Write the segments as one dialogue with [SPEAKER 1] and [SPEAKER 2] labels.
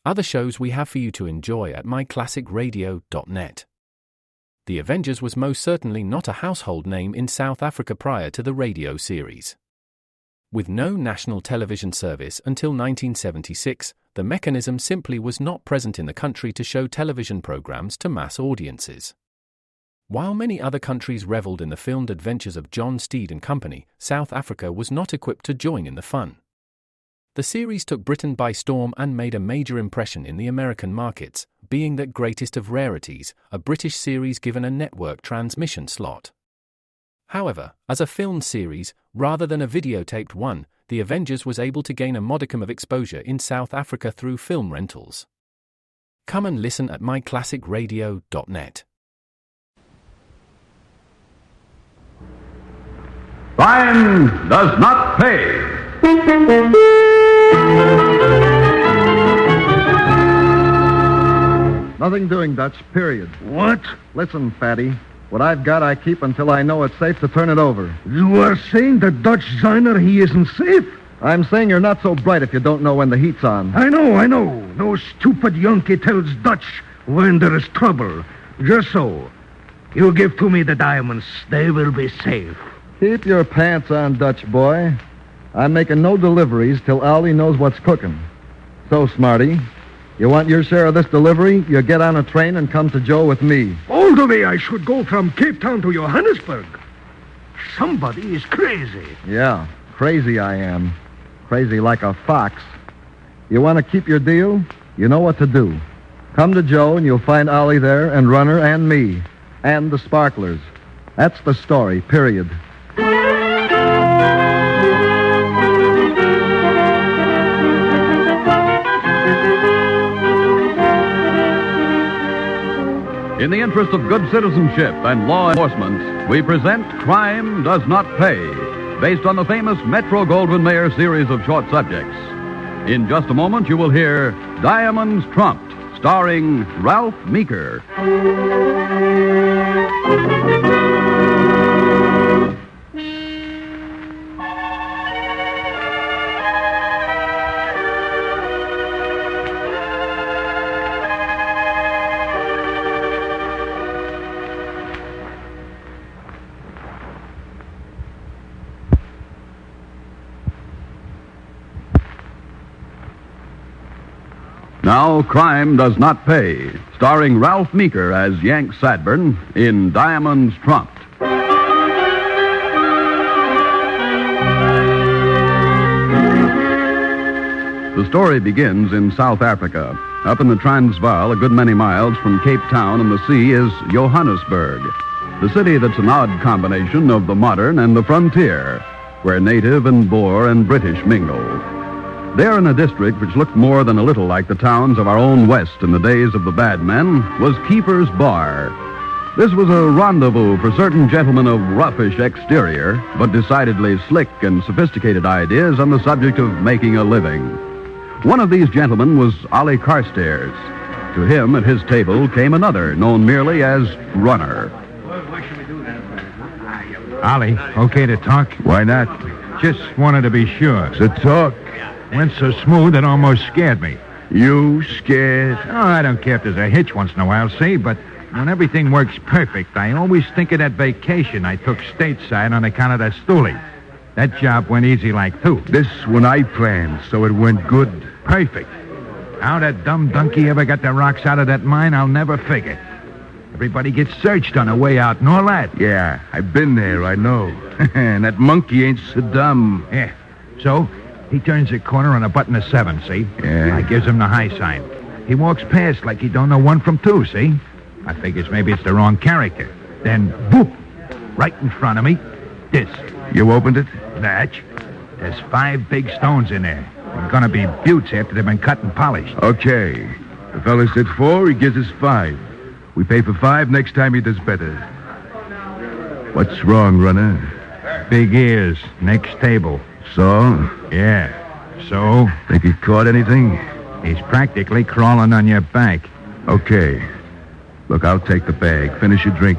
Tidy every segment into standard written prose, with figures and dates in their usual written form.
[SPEAKER 1] other shows we have for you to enjoy at myclassicradio.net. The Avengers was most certainly not a household name in South Africa prior to the radio series. With no national television service until 1976, the mechanism simply was not present in the country to show television programs to mass audiences. While many other countries reveled in the filmed adventures of John Steed and company, South Africa was not equipped to join in the fun. The series took Britain by storm and made a major impression in the American markets, being that greatest of rarities, a British series given a network transmission slot. However, as a filmed series, rather than a videotaped one, The Avengers was able to gain a modicum of exposure in South Africa through film rentals. Come and listen at myclassicradio.net.
[SPEAKER 2] Crime does not pay.
[SPEAKER 3] Nothing doing, Dutch, period.
[SPEAKER 4] What?
[SPEAKER 3] Listen, Fatty. What I've got, I keep until I know it's safe to turn it over.
[SPEAKER 4] You are saying that Dutch Ziner, he isn't safe?
[SPEAKER 3] I'm saying you're not so bright if you don't know when the heat's on.
[SPEAKER 4] I know. No stupid Yankee tells Dutch when there is trouble. Just so. You give to me the diamonds. They will be safe.
[SPEAKER 3] Keep your pants on, Dutch boy. I'm making no deliveries till Allie knows what's cooking. So, Smarty, you want your share of this delivery? You get on a train and come to Joe with me.
[SPEAKER 4] All the way I should go from Cape Town to Johannesburg. Somebody is crazy.
[SPEAKER 3] Yeah, crazy I am. Crazy like a fox. You want to keep your deal? You know what to do. Come to Joe and you'll find Ollie there and Runner and me. And the Sparklers. That's the story, period.
[SPEAKER 2] In the interest of good citizenship and law enforcement, we present Crime Does Not Pay, based on the famous Metro-Goldwyn-Mayer series of short subjects. In just a moment, you will hear Diamonds Trumped, starring Ralph Meeker. Now, Crime Does Not Pay, starring Ralph Meeker as Yank Sadburn in Diamonds Trumped. The story begins in South Africa. Up in the Transvaal, a good many miles from Cape Town and the sea, is Johannesburg, the city that's an odd combination of the modern and the frontier, where native and Boer and British mingle. There, in a district which looked more than a little like the towns of our own West in the days of the bad men, was Keeper's Bar. This was a rendezvous for certain gentlemen of roughish exterior, but decidedly slick and sophisticated ideas on the subject of making a living. One of these gentlemen was Ollie Carstairs. To him, at his table, came another, known merely as Runner.
[SPEAKER 5] Ollie, okay to talk?
[SPEAKER 6] Why not?
[SPEAKER 5] Just wanted to be sure.
[SPEAKER 6] So talk.
[SPEAKER 5] Went so smooth it almost scared me.
[SPEAKER 6] You scared?
[SPEAKER 5] Oh, I don't care if there's a hitch once in a while, see, but when everything works perfect, I always think of that vacation I took stateside on account of that stoolie. That job went easy like two.
[SPEAKER 6] This one I planned, so it went good.
[SPEAKER 5] Perfect. How that dumb donkey ever got the rocks out of that mine, I'll never figure. Everybody gets searched on the way out and all that.
[SPEAKER 6] Yeah, I've been there, I know. And that monkey ain't so dumb.
[SPEAKER 5] Yeah. So, he turns the corner on a button of 7, see?
[SPEAKER 6] Yeah.
[SPEAKER 5] I gives him the high sign. He walks past like he don't know 1 from 2, see? I figures maybe it's the wrong character. Then, boop, right in front of me, this.
[SPEAKER 6] You opened it?
[SPEAKER 5] Natch. There's 5 big stones in there. They're gonna be buttes after they've been cut and polished.
[SPEAKER 6] Okay. The fella said 4, he gives us 5. We pay for 5 next time he does better. What's wrong, Runner?
[SPEAKER 5] Big ears, next table.
[SPEAKER 6] So?
[SPEAKER 5] Yeah. So?
[SPEAKER 6] Think he caught anything?
[SPEAKER 5] He's practically crawling on your back.
[SPEAKER 6] Okay. Look, I'll take the bag. Finish your drink.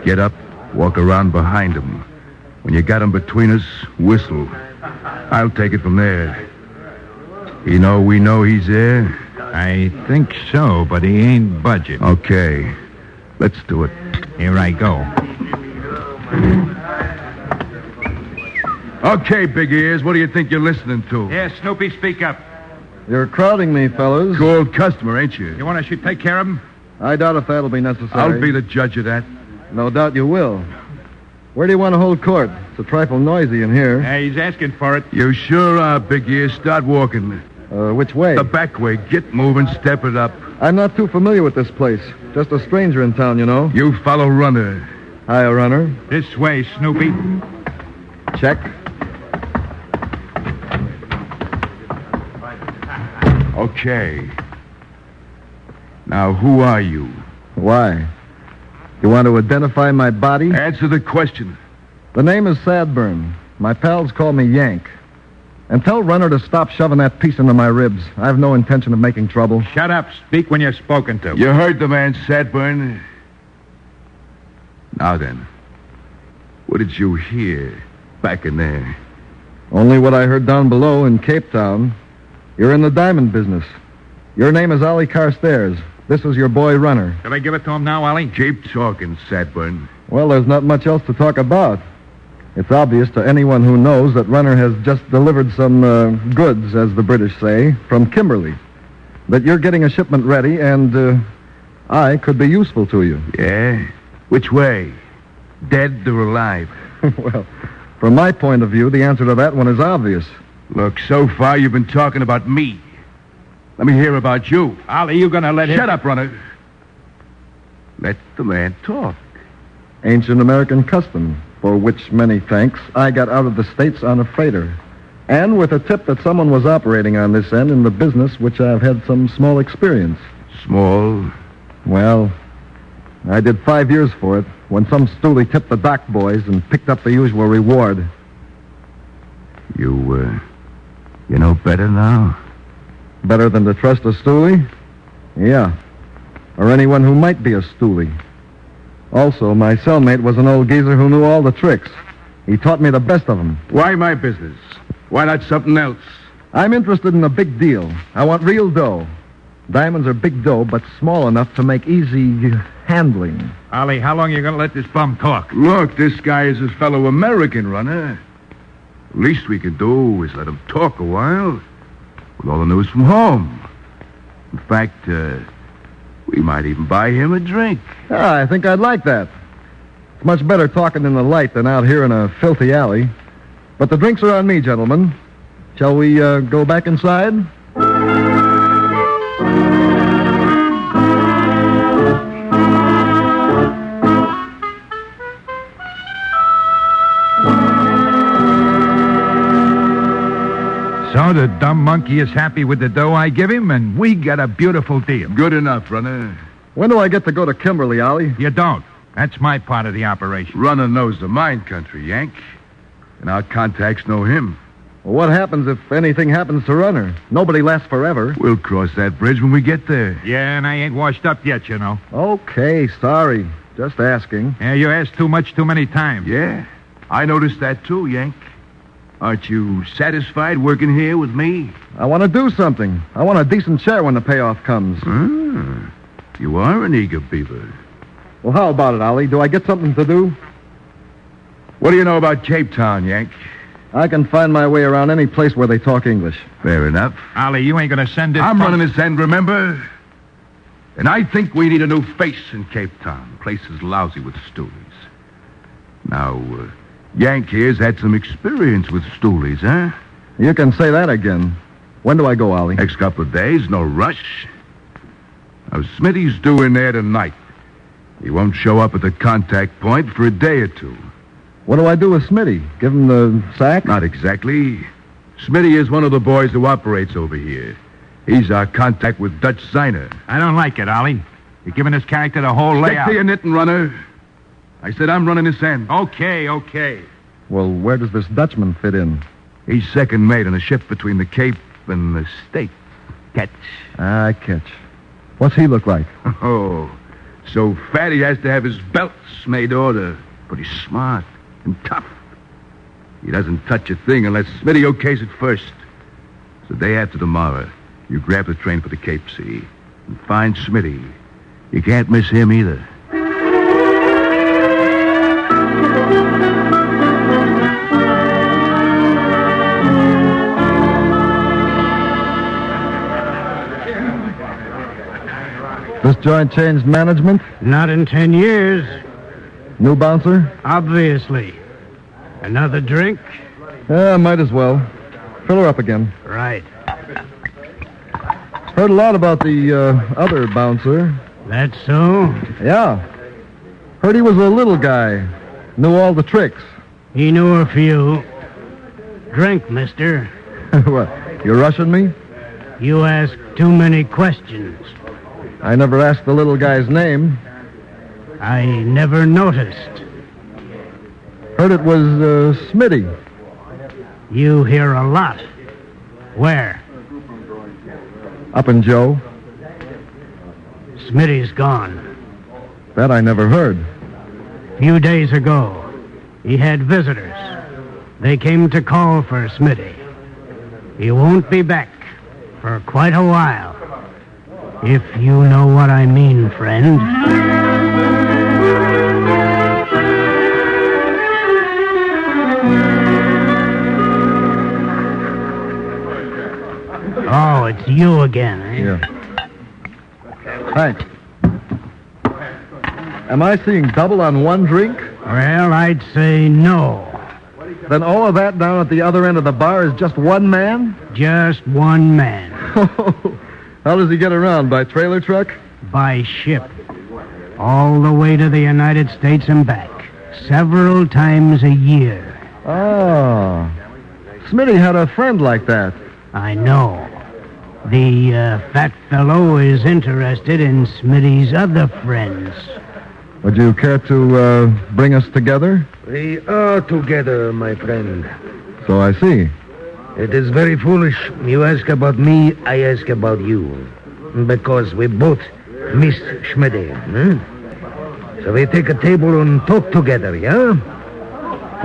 [SPEAKER 6] Get up, walk around behind him. When you got him between us, whistle. I'll take it from there. We know he's there?
[SPEAKER 5] I think so, but he ain't budging.
[SPEAKER 6] Okay. Let's do it.
[SPEAKER 5] Here I go.
[SPEAKER 6] Okay, Big Ears, what do you think you're listening to?
[SPEAKER 5] Yeah, Snoopy, speak up.
[SPEAKER 3] You're crowding me, fellas.
[SPEAKER 6] Cool customer, ain't you?
[SPEAKER 5] You want us to take care of him?
[SPEAKER 3] I doubt if that'll be necessary.
[SPEAKER 6] I'll be the judge of that.
[SPEAKER 3] No doubt you will. Where do you want to hold court? It's a trifle noisy in here.
[SPEAKER 5] He's asking for it.
[SPEAKER 6] You sure are, Big Ears. Start walking.
[SPEAKER 3] Which way?
[SPEAKER 6] The back way. Get moving, step it up.
[SPEAKER 3] I'm not too familiar with this place. Just a stranger in town, you know.
[SPEAKER 6] You follow Runner.
[SPEAKER 3] Hiya, Runner.
[SPEAKER 5] This way, Snoopy.
[SPEAKER 3] Check.
[SPEAKER 6] Okay. Now, who are you?
[SPEAKER 3] Why? You want to identify my body?
[SPEAKER 6] Answer the question.
[SPEAKER 3] The name is Sadburn. My pals call me Yank. And tell Runner to stop shoving that piece into my ribs. I have no intention of making trouble.
[SPEAKER 5] Shut up. Speak when you're spoken to.
[SPEAKER 6] You heard the man, Sadburn. Now then, what did you hear back in there?
[SPEAKER 3] Only what I heard down below in Cape Town. You're in the diamond business. Your name is Ollie Carstairs. This is your boy, Runner.
[SPEAKER 5] Shall I give it to him now, Ollie?
[SPEAKER 6] Keep talking, Sadburn.
[SPEAKER 3] Well, there's not much else to talk about. It's obvious to anyone who knows that Runner has just delivered some goods, as the British say, from Kimberly. That you're getting a shipment ready, and I could be useful to you.
[SPEAKER 6] Yeah? Which way? Dead or alive?
[SPEAKER 3] Well, from my point of view, the answer to that one is obvious.
[SPEAKER 6] Look, so far you've been talking about me. Let me hear about you.
[SPEAKER 5] Ollie, you gonna let him...
[SPEAKER 6] Shut up, Runner. Let the man talk.
[SPEAKER 3] Ancient American custom, for which many thanks, I got out of the States on a freighter. And with a tip that someone was operating on this end in the business which I've had some small experience.
[SPEAKER 6] Small?
[SPEAKER 3] Well, I did 5 years for it when some stoolie tipped the dock boys and picked up the usual reward.
[SPEAKER 6] You know better now?
[SPEAKER 3] Better than to trust a stoolie? Yeah. Or anyone who might be a stoolie. Also, my cellmate was an old geezer who knew all the tricks. He taught me the best of them.
[SPEAKER 6] Why my business? Why not something else?
[SPEAKER 3] I'm interested in a big deal. I want real dough. Diamonds are big dough, but small enough to make easy handling.
[SPEAKER 5] Ollie, how long are you gonna let this bum talk?
[SPEAKER 6] Look, this guy is his fellow American, Runner. Least we can do is let him talk a while with all the news from home. In fact, we might even buy him a drink.
[SPEAKER 3] I think I'd like that. It's much better talking in the light than out here in a filthy alley. But the drinks are on me, gentlemen. Shall we go back inside?
[SPEAKER 5] So the dumb monkey is happy with the dough I give him, and we got a beautiful deal.
[SPEAKER 6] Good enough, Runner.
[SPEAKER 3] When do I get to go to Kimberly, Ollie?
[SPEAKER 5] You don't. That's my part of the operation.
[SPEAKER 6] Runner knows the mine country, Yank. And our contacts know him.
[SPEAKER 3] Well, what happens if anything happens to Runner? Nobody lasts forever.
[SPEAKER 6] We'll cross that bridge when we get there.
[SPEAKER 5] Yeah, and I ain't washed up yet, you know.
[SPEAKER 3] Okay, sorry. Just asking.
[SPEAKER 5] Yeah, you asked too much too many times.
[SPEAKER 6] Yeah, I noticed that too, Yank. Aren't you satisfied working here with me?
[SPEAKER 3] I want to do something. I want a decent share when the payoff comes.
[SPEAKER 6] You are an eager beaver.
[SPEAKER 3] Well, how about it, Ollie? Do I get something to do?
[SPEAKER 6] What do you know about Cape Town, Yank?
[SPEAKER 3] I can find my way around any place where they talk English.
[SPEAKER 6] Fair enough.
[SPEAKER 5] Ollie, you ain't gonna send this...
[SPEAKER 6] I'm running this end, remember? And I think we need a new face in Cape Town. Place is lousy with stoolies. Now, Yank here's had some experience with stoolies, huh?
[SPEAKER 3] You can say that again. When do I go, Ollie?
[SPEAKER 6] Next couple of days, no rush. Now, Smitty's due in there tonight. He won't show up at the contact point for a day or two.
[SPEAKER 3] What do I do with Smitty? Give him the sack?
[SPEAKER 6] Not exactly. Smitty is one of the boys who operates over here. He's our contact with Dutch Ziner.
[SPEAKER 5] I don't like it, Ollie. You're giving this character the whole
[SPEAKER 6] Stick
[SPEAKER 5] layout.
[SPEAKER 6] to your knitting, Runner. I said I'm running this end.
[SPEAKER 5] Okay.
[SPEAKER 3] Well, where does this Dutchman fit in?
[SPEAKER 6] He's second mate on a ship between the Cape and the States. Catch.
[SPEAKER 3] I catch. What's he look like?
[SPEAKER 6] Oh, so fat he has to have his belts made order. But he's smart and tough. He doesn't touch a thing unless Smitty okays it first. It's the day after tomorrow. You grab the train for the Cape, see? And find Smitty. You can't miss him either.
[SPEAKER 3] This joint changed management?
[SPEAKER 7] Not in 10 years,
[SPEAKER 3] New bouncer?
[SPEAKER 7] obviously. Another drink?
[SPEAKER 3] Yeah, might as well. Fill her up again.
[SPEAKER 7] Right.
[SPEAKER 3] Heard a lot about the other bouncer.
[SPEAKER 7] That's so?
[SPEAKER 3] Yeah. Heard he was a little guy. Knew all the tricks.
[SPEAKER 7] He knew a few. Drink, mister.
[SPEAKER 3] What, you rushing me?
[SPEAKER 7] You ask too many questions.
[SPEAKER 3] I never asked the little guy's name.
[SPEAKER 7] I never noticed.
[SPEAKER 3] Heard it was Smitty.
[SPEAKER 7] You hear a lot. Where?
[SPEAKER 3] Up in Joe.
[SPEAKER 7] Smitty's gone.
[SPEAKER 3] That I never heard.
[SPEAKER 7] Few days ago, he had visitors. They came to call for Smitty. He won't be back for quite a while. If you know what I mean, friend. Oh, it's you again, eh?
[SPEAKER 3] Yeah. Thanks. Am I seeing double on one drink?
[SPEAKER 7] Well, I'd say no.
[SPEAKER 3] Then all of that down at the other end of the bar is just one man?
[SPEAKER 7] Just one man.
[SPEAKER 3] How does he get around? By trailer truck?
[SPEAKER 7] By ship. All the way to the United States and back. Several times a year.
[SPEAKER 3] Oh. Smitty had a friend like that.
[SPEAKER 7] I know. The fat fellow is interested in Smitty's other friends.
[SPEAKER 3] Would you care to bring us together?
[SPEAKER 4] We are together, my friend.
[SPEAKER 3] So I see.
[SPEAKER 4] It is very foolish. You ask about me, I ask about you. Because we both miss Schmidty. So we take a table and talk together, yeah?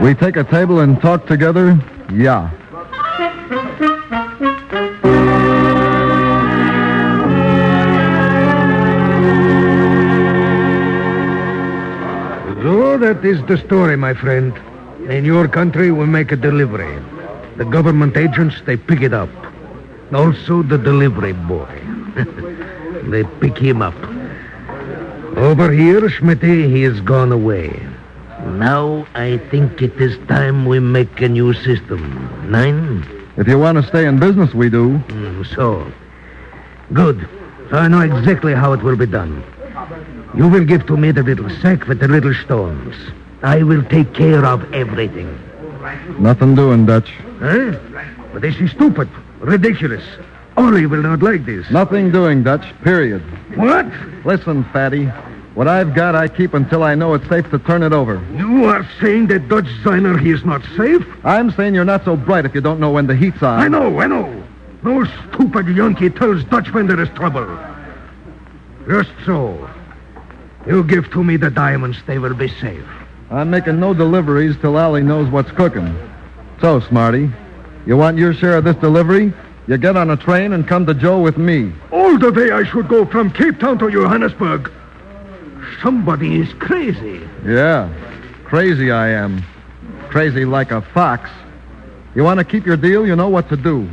[SPEAKER 3] We take a table and talk together? Yeah.
[SPEAKER 4] So that is the story, my friend. In your country, we make a delivery. The government agents, they pick it up. Also the delivery boy. They pick him up. Over here, Schmitty, he has gone away. Now I think it is time we make a new system. 9?
[SPEAKER 3] If you want to stay in business, we do.
[SPEAKER 4] So. Good. So I know exactly how it will be done. You will give to me the little sack with the little stones. I will take care of everything.
[SPEAKER 3] Nothing doing, Dutch.
[SPEAKER 4] Huh? But this is stupid. Ridiculous. Ollie will not like this.
[SPEAKER 3] Nothing doing, Dutch, period.
[SPEAKER 4] What?
[SPEAKER 3] Listen, Fatty. What I've got, I keep until I know it's safe to turn it over.
[SPEAKER 4] You are saying that Dutch Ziner, he is not safe?
[SPEAKER 3] I'm saying you're not so bright if you don't know when the heat's on.
[SPEAKER 4] I know. No stupid Yankee tells Dutch when there is trouble. Just so. You give to me the diamonds, they will be safe.
[SPEAKER 3] I'm making no deliveries till Allie knows what's cooking. So, Smarty, you want your share of this delivery? You get on a train and come to Joe with me.
[SPEAKER 4] All the way I should go from Cape Town to Johannesburg. Somebody is crazy.
[SPEAKER 3] Yeah, crazy I am. Crazy like a fox. You want to keep your deal, you know what to do.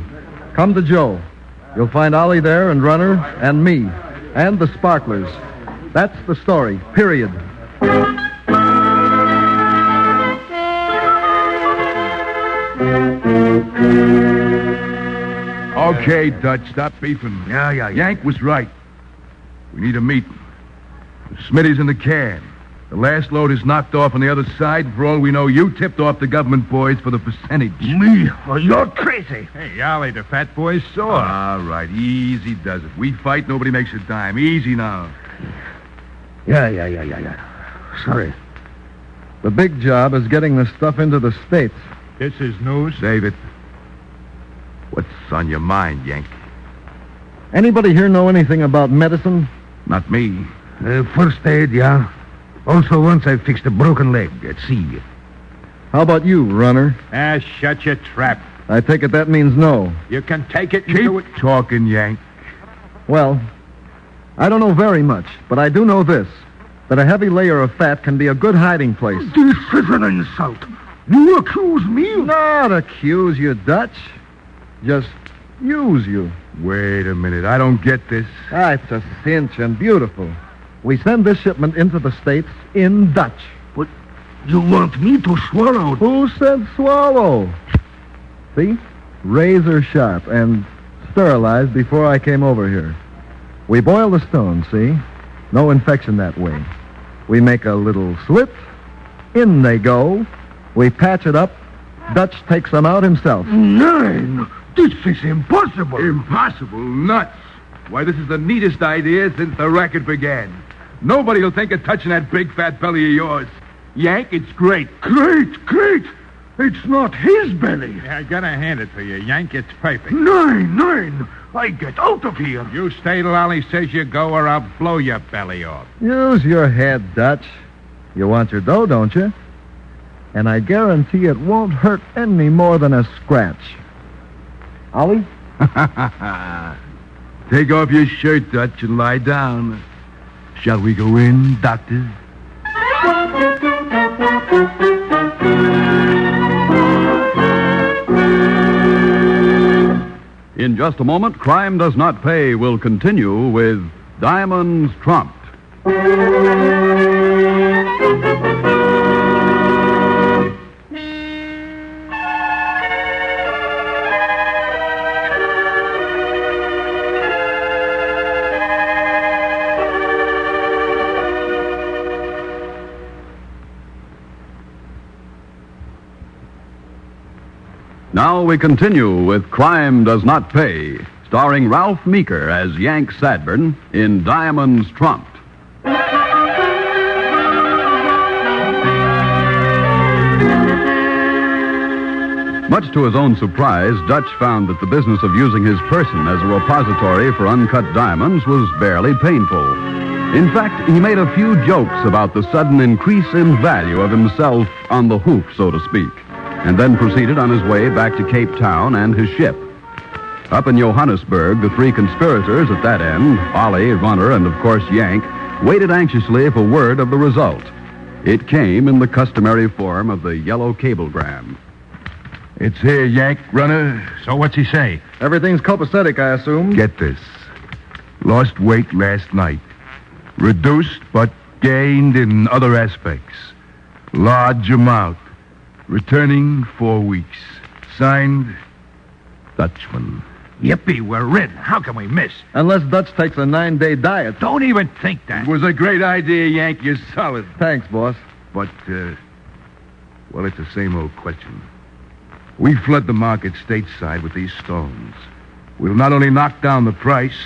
[SPEAKER 3] Come to Joe. You'll find Ollie there and Runner and me and the Sparklers. That's the story, period.
[SPEAKER 6] Okay, Dutch, stop beefing.
[SPEAKER 4] Yeah.
[SPEAKER 6] Yank was right. We need a meeting. Smitty's in the can. The last load is knocked off on the other side. For all we know, you tipped off the government boys for the percentage.
[SPEAKER 4] Me? Oh, you're crazy.
[SPEAKER 5] Hey, Ollie, the fat boy's sore.
[SPEAKER 6] All right, easy does it. We fight, nobody makes a dime. Easy now.
[SPEAKER 4] Yeah. Sorry.
[SPEAKER 3] The big job is getting the stuff into the States.
[SPEAKER 5] This is news.
[SPEAKER 6] Save it. What's on your mind, Yank?
[SPEAKER 3] Anybody here know anything about medicine?
[SPEAKER 6] Not me.
[SPEAKER 4] First aid, yeah. Also, once I fixed a broken leg at sea.
[SPEAKER 3] How about you, Runner?
[SPEAKER 5] Shut your trap.
[SPEAKER 3] I take it that means no.
[SPEAKER 5] You can take it and
[SPEAKER 6] Keep
[SPEAKER 5] do it.
[SPEAKER 6] talking, Yank.
[SPEAKER 3] Well, I don't know very much, but I do know this, that a heavy layer of fat can be a good hiding place.
[SPEAKER 4] This is an insult. You accuse me of...
[SPEAKER 3] Not accuse you, Dutch. Just use you.
[SPEAKER 6] Wait a minute. I don't get this.
[SPEAKER 3] It's a cinch and beautiful. We send this shipment into the States in Dutch.
[SPEAKER 4] But you want me to swallow...
[SPEAKER 3] Who said swallow? See? Razor sharp and sterilized before I came over here. We boil the stones, see? No infection that way. We make a little slit. In they go. We patch it up. Dutch takes them out himself.
[SPEAKER 4] Nine! This is impossible.
[SPEAKER 6] Impossible. Nuts. Why, this is the neatest idea since the racket began. Nobody will think of touching that big fat belly of yours. Yank, it's great.
[SPEAKER 4] Great, great. It's not his belly.
[SPEAKER 5] Yeah, I gotta hand it to you, Yank. It's perfect.
[SPEAKER 4] Nine. I get out of here.
[SPEAKER 5] You stay till Ollie says you go, or I'll blow your belly off.
[SPEAKER 3] Use your head, Dutch. You want your dough, don't you? And I guarantee it won't hurt any more than a scratch. Ollie?
[SPEAKER 6] Take off your shirt, Dutch, and lie down. Shall we go in, doctor?
[SPEAKER 2] In just a moment, Crime Does Not Pay will continue with Diamonds Trumped. Now we continue with Crime Does Not Pay, starring Ralph Meeker as Yank Sadburn in Diamonds Trumped. Much to his own surprise, Dutch found that the business of using his person as a repository for uncut diamonds was barely painful. In fact, he made a few jokes about the sudden increase in value of himself on the hoof, so to speak, and then proceeded on his way back to Cape Town and his ship. Up in Johannesburg, the three conspirators at that end, Ollie, Runner, and of course Yank, waited anxiously for word of the result. It came in the customary form of the yellow cablegram.
[SPEAKER 6] It's here, Yank, Runner.
[SPEAKER 5] So what's he say?
[SPEAKER 3] Everything's copacetic, I assume.
[SPEAKER 6] Get this. Lost weight last night. Reduced but gained in other aspects. Large amount. Returning 4 weeks. Signed, Dutchman.
[SPEAKER 5] Yippee, we're in. How can we miss?
[SPEAKER 3] Unless Dutch takes a 9-day diet.
[SPEAKER 5] Don't even think that.
[SPEAKER 6] It was a great idea, Yank. You're solid.
[SPEAKER 3] Thanks, boss.
[SPEAKER 6] But, well, it's the same old question. We flood the market stateside with these stones. We'll not only knock down the price,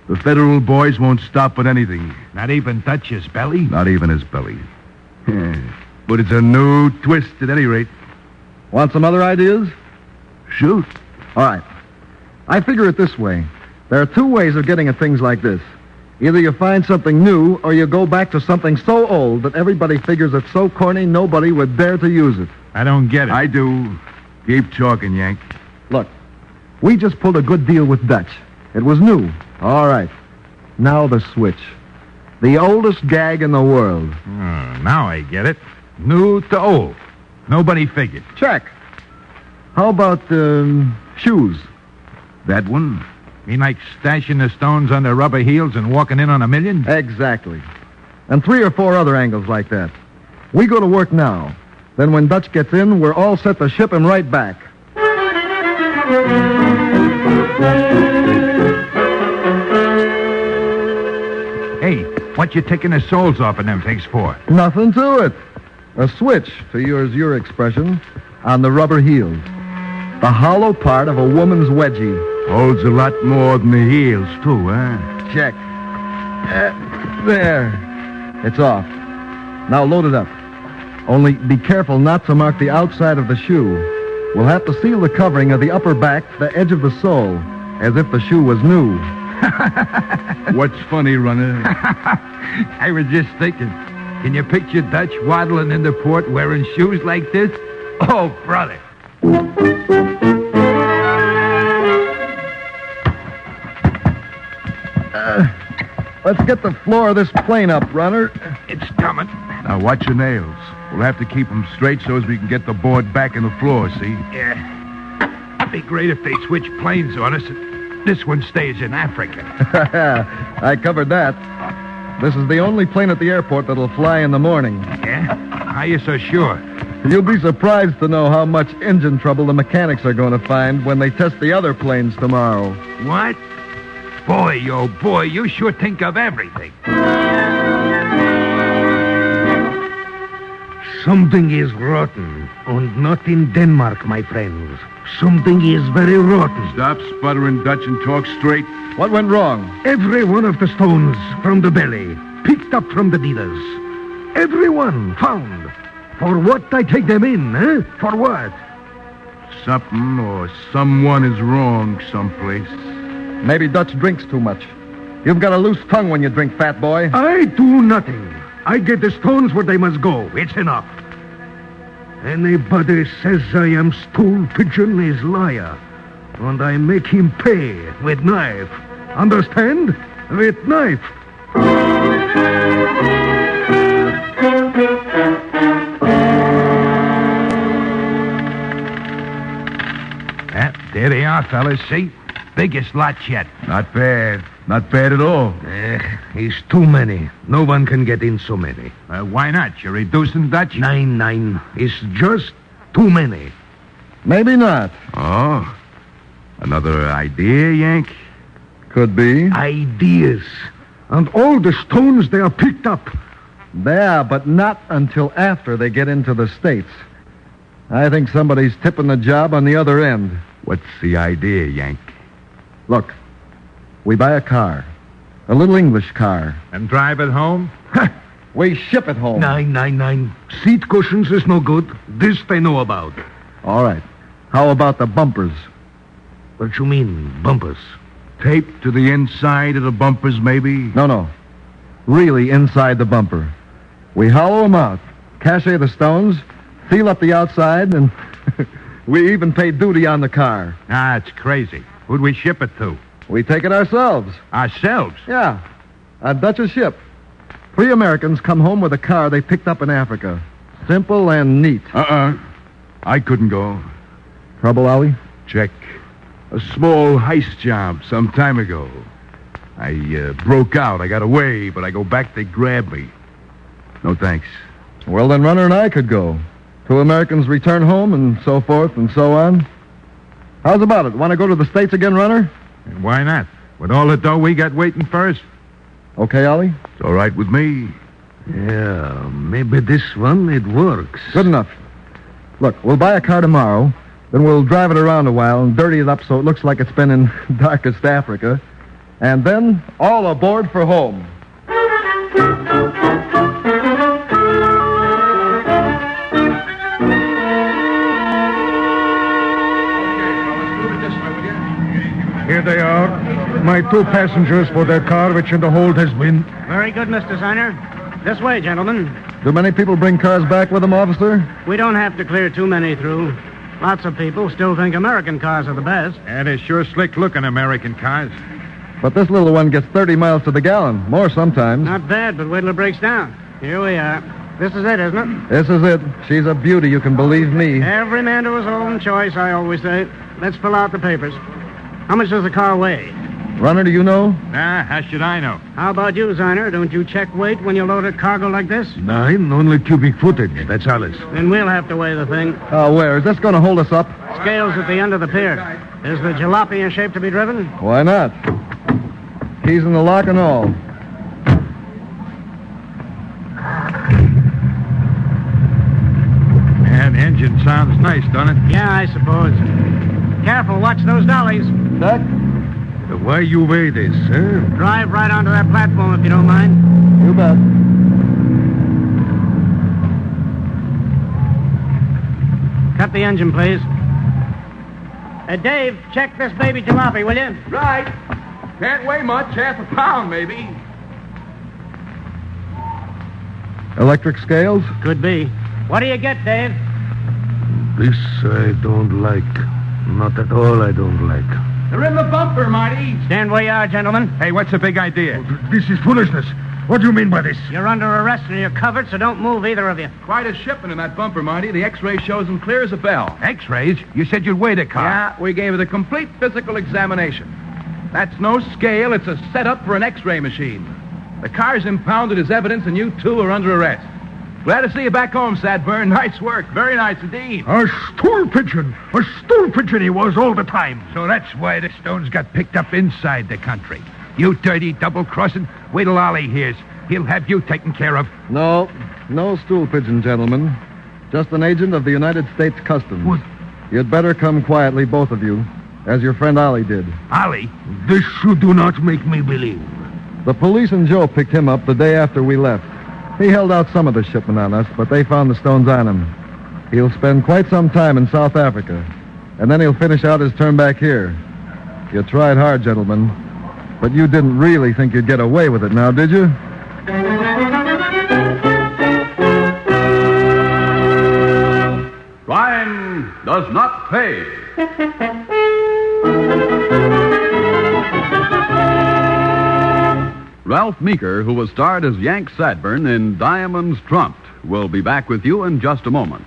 [SPEAKER 6] the federal boys won't stop at anything.
[SPEAKER 5] Not even Dutch's belly?
[SPEAKER 6] Not even his belly. But it's a new twist at any rate.
[SPEAKER 3] Want some other ideas?
[SPEAKER 6] Shoot.
[SPEAKER 3] All right. I figure it this way. There are two ways of getting at things like this. Either you find something new, or you go back to something so old that everybody figures it's so corny nobody would dare to use it.
[SPEAKER 5] I don't get it.
[SPEAKER 6] I do. Keep talking, Yank.
[SPEAKER 3] Look, we just pulled a good deal with Dutch. It was new. All right. Now the switch. The oldest gag in the world.
[SPEAKER 5] Now I get it. New to old. Nobody figured.
[SPEAKER 3] Check. How about, shoes?
[SPEAKER 6] That one?
[SPEAKER 5] Mean like stashing the stones on their rubber heels and walking in on $1 million?
[SPEAKER 3] Exactly. And 3 or 4 other angles like that. We go to work now. Then when Dutch gets in, we're all set to ship him right back.
[SPEAKER 5] Hey, what you taking the soles off of them things for?
[SPEAKER 3] Nothing to it. A switch, to use your expression, on the rubber heels. The hollow part of a woman's wedgie.
[SPEAKER 6] Holds a lot more than the heels, too, huh?
[SPEAKER 3] Check. There. It's off. Now load it up. Only be careful not to mark the outside of the shoe. We'll have to seal the covering of the upper back to the edge of the sole, as if the shoe was new.
[SPEAKER 6] What's funny, Runner?
[SPEAKER 5] I was just thinking, can you picture Dutch waddling into port wearing shoes like this? Oh, brother.
[SPEAKER 3] Let's get the floor of this plane up, Runner.
[SPEAKER 5] It's coming.
[SPEAKER 6] Now, watch your nails. We'll have to keep them straight so as we can get the board back in the floor, see?
[SPEAKER 5] Yeah. It'd be great if they switched planes on us. This one stays in Africa.
[SPEAKER 3] I covered that. This is the only plane at the airport that'll fly in the morning.
[SPEAKER 5] Yeah? How are you so sure?
[SPEAKER 3] You'll be surprised to know how much engine trouble the mechanics are going to find when they test the other planes tomorrow.
[SPEAKER 5] What? Boy, oh boy, you sure think of everything.
[SPEAKER 4] Something is rotten, and not in Denmark, my friends. Something is very rotten.
[SPEAKER 6] Stop sputtering Dutch and talk straight.
[SPEAKER 3] What went wrong?
[SPEAKER 4] Every one of the stones from the belly, picked up from the dealers. Every one found. For what I take them in, eh? For what?
[SPEAKER 6] Something or someone is wrong someplace.
[SPEAKER 3] Maybe Dutch drinks too much. You've got a loose tongue when you drink, fat boy.
[SPEAKER 4] I do nothing. I get the stones where they must go. It's enough. Anybody says I am stool pigeon is liar. And I make him pay with knife. Understand? With knife.
[SPEAKER 5] There they are, fellas. See? Biggest lot yet.
[SPEAKER 6] Not bad. Not bad at all.
[SPEAKER 4] It's too many. No one can get in so many.
[SPEAKER 5] Why not? You're reducing Dutch?
[SPEAKER 4] 9. It's just too many.
[SPEAKER 3] Maybe not.
[SPEAKER 6] Oh. Another idea, Yank?
[SPEAKER 3] Could be.
[SPEAKER 4] Ideas. And all the stones they are picked up.
[SPEAKER 3] Yeah, but not until after they get into the States. I think somebody's tipping the job on the other end.
[SPEAKER 6] What's the idea, Yank?
[SPEAKER 3] Look, we buy a car. A little English car.
[SPEAKER 5] And drive it home?
[SPEAKER 3] We ship it home.
[SPEAKER 4] 9. Seat cushions is no good. This they know about.
[SPEAKER 3] All right. How about the bumpers?
[SPEAKER 4] What you mean, bumpers?
[SPEAKER 6] Tape to the inside of the bumpers, maybe?
[SPEAKER 3] No. Really inside the bumper. We hollow them out, cachet the stones, seal up the outside, and we even pay duty on the car.
[SPEAKER 5] Ah, it's crazy. Who'd we ship it to?
[SPEAKER 3] We take it ourselves.
[SPEAKER 5] Ourselves?
[SPEAKER 3] Yeah. On Dutch's ship. 3 Americans come home with a car they picked up in Africa. Simple and neat.
[SPEAKER 6] I couldn't go.
[SPEAKER 3] Trouble, Ollie?
[SPEAKER 6] Check. A small heist job some time ago. I broke out. I got away, but I go back, they grab me. No thanks.
[SPEAKER 3] Well, then Runner and I could go. 2 Americans return home and so forth and so on. How's about it? Want to go to the States again, Runner?
[SPEAKER 5] And why not? With all the dough we got waiting for us?
[SPEAKER 3] Okay, Ollie?
[SPEAKER 6] It's all right with me.
[SPEAKER 4] Yeah, maybe this one, it works.
[SPEAKER 3] Good enough. Look, we'll buy a car tomorrow, then we'll drive it around a while and dirty it up so it looks like it's been in darkest Africa. And then all aboard for home.
[SPEAKER 4] Here they are. My 2 passengers for their car, which in the hold has been.
[SPEAKER 7] Very good, Mr. Signer. This way, gentlemen.
[SPEAKER 3] Do many people bring cars back with them, officer?
[SPEAKER 7] We don't have to clear too many through. Lots of people still think American cars are the best.
[SPEAKER 5] And they're sure slick-looking American cars.
[SPEAKER 3] But this little one gets 30 miles to the gallon. More sometimes.
[SPEAKER 7] Not bad, but wait till it breaks down. Here we are. This is it, isn't it?
[SPEAKER 3] This is it. She's a beauty, you can believe me.
[SPEAKER 7] Every man to his own choice, I always say. Let's fill out the papers. How much does the car weigh?
[SPEAKER 3] Runner, do you know?
[SPEAKER 5] Nah, how should I know?
[SPEAKER 7] How about you, Signer? Don't you check weight when you load a cargo like this?
[SPEAKER 4] 9, only cubic footage. That's Alice.
[SPEAKER 7] Then we'll have to weigh the thing.
[SPEAKER 3] Oh, where? Is this going to hold us up?
[SPEAKER 7] Scales at the end of the pier. Is the jalopy in shape to be driven?
[SPEAKER 3] Why not? Keys in the lock and all.
[SPEAKER 5] Man, the engine sounds nice, doesn't it?
[SPEAKER 7] Yeah, I suppose. Careful, watch those dollies.
[SPEAKER 3] Duck?
[SPEAKER 4] Why you weigh this, huh?
[SPEAKER 7] Drive right onto that platform if you don't mind.
[SPEAKER 3] You bet.
[SPEAKER 7] Cut the engine, please. Dave, check this baby jalopy, will you?
[SPEAKER 8] Right. Can't weigh much, half a pound, maybe.
[SPEAKER 3] Electric scales?
[SPEAKER 7] Could be. What do you get, Dave?
[SPEAKER 4] This I don't like. Not at all I don't like.
[SPEAKER 8] They're in the bumper, Marty.
[SPEAKER 7] Stand where you are, gentlemen.
[SPEAKER 5] Hey, what's the big idea?
[SPEAKER 4] This is foolishness. What do you mean by this?
[SPEAKER 7] You're under arrest and you're covered, so don't move, either of you.
[SPEAKER 8] Quite a shipment in that bumper, Marty. The X-ray shows them clear as a bell.
[SPEAKER 5] X-rays? You said you'd weigh the car.
[SPEAKER 8] Yeah, we gave it a complete physical examination. That's no scale. It's a setup for an X-ray machine. The car's impounded as evidence, and you two are under arrest. Glad to see you back home, Sadburn. Nice work. Very nice indeed.
[SPEAKER 4] A stool pigeon. A stool pigeon he was all the time.
[SPEAKER 5] So that's why the stones got picked up inside the country. You dirty double-crossing. Wait till Ollie hears. He'll have you taken care of.
[SPEAKER 3] No stool pigeon, gentlemen. Just an agent of the United States Customs.
[SPEAKER 4] What?
[SPEAKER 3] You'd better come quietly, both of you, as your friend Ollie did.
[SPEAKER 5] Ollie?
[SPEAKER 4] This you do not make me believe.
[SPEAKER 3] The police and Joe picked him up the day after we left. He held out some of the shipment on us, but they found the stones on him. He'll spend quite some time in South Africa, and then he'll finish out his term back here. You tried hard, gentlemen, but you didn't really think you'd get away with it now, did you?
[SPEAKER 2] Crime does not pay. Ralph Meeker, who was starred as Yank Sadburn in Diamonds Trumped, will be back with you in just a moment.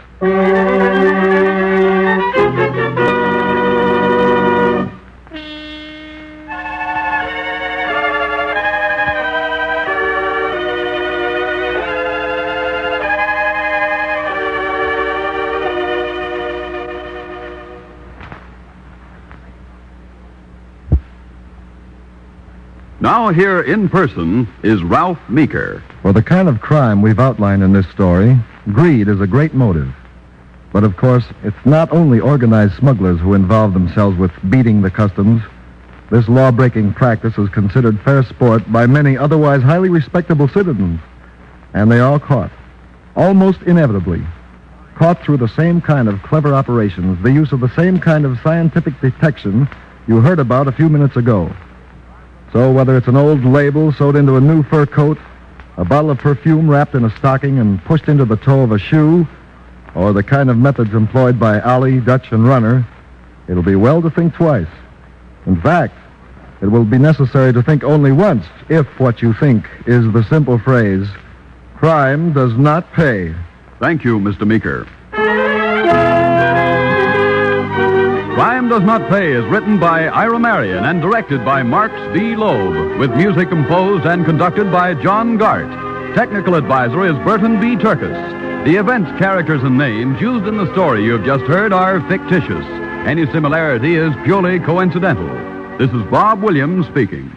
[SPEAKER 2] Now here in person is Ralph Meeker.
[SPEAKER 3] For the kind of crime we've outlined in this story, greed is a great motive. But of course, it's not only organized smugglers who involve themselves with beating the customs. This law-breaking practice is considered fair sport by many otherwise highly respectable citizens. And they all caught, almost inevitably, caught through the same kind of clever operations, the use of the same kind of scientific detection you heard about a few minutes ago. So whether it's an old label sewed into a new fur coat, a bottle of perfume wrapped in a stocking and pushed into the toe of a shoe, or the kind of methods employed by Ollie, Dutch, and Runner, it'll be well to think twice. In fact, it will be necessary to think only once if what you think is the simple phrase, crime does not pay.
[SPEAKER 2] Thank you, Mr. Meeker. Crime Does Not Pay is written by Ira Marion and directed by Marks D. Loeb, with music composed and conducted by John Gart. Technical advisor is Burton B. Turkis. The events, characters, and names used in the story you have just heard are fictitious. Any similarity is purely coincidental. This is Bob Williams speaking.